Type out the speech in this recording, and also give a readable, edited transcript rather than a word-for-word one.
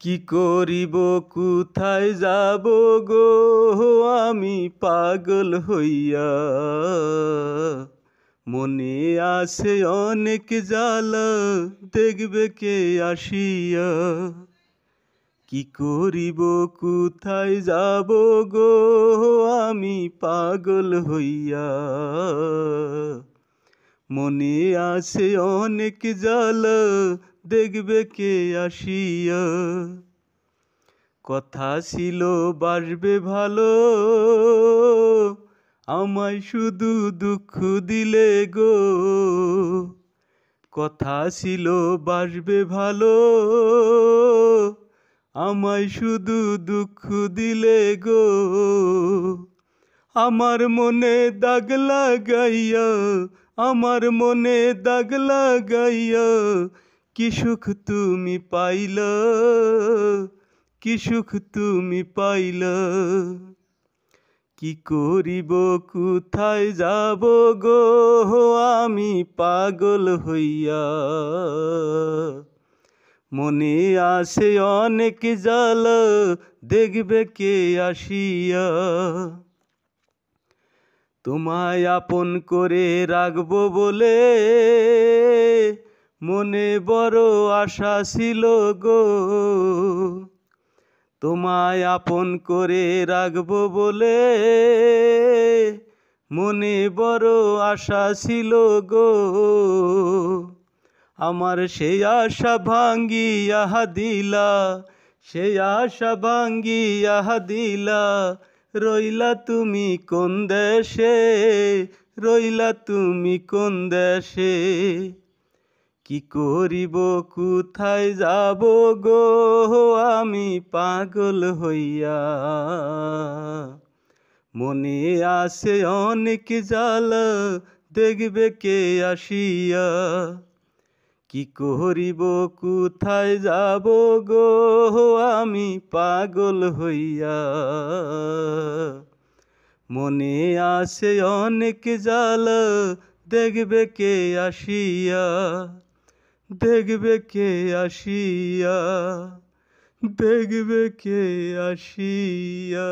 কি করিব কোথায় যাব গো আমি পাগল হইয়া। মনে আছে অনেক জ্বালা দেখবে কে আসিয়া। কি করিব কোথায় যাব গো আমি পাগল হইয়া। মনে আছে অনেক জ্বালা দেখবে কে আসিয়া। কথা ছিল বাসবে ভালো আমায় শুধু দুঃখ দিলে গো। কথা ছিল বাসবে ভালো আমায় শুধু দুঃখ দিলে গো। আমার মনে দাগ লাগাইয়া, আমার মনে দাগ লাগাইয়া কি সুখ তুমি পাইলা, কি সুখ তুমি পাইলা। কি করিব কোথায় যাব গো আমি পাগল হইয়া। মনে আছে অনেক জ্বালা দেখবে কে আসিয়া। তোমায় আপন করে রাখবো বলে মনে বড় আশা ছিল গো। তোমায় আপন করে রাখবো বলে মনে বড় আশা ছিল গো। আমার সেই আশা ভাঙ্গিয়া দিলা, সেই আশা ভাঙ্গিয়া দিলা। রইলা তুমি কোন দেশে, রইলা তুমি কোন দেশে। কি করিব কোথায় যাব গো আমি পাগল হইয়া। মনে আছে অনেক জ্বালা দেখবে কে আসিয়া। কি করিব কোথায় যাব গো আমি পাগল হইয়া। মনে আছে অনেক জ্বালা দেখবে কে আসিয়া, দেখবে কে আসিয়া, দেখবে কে আসিয়া।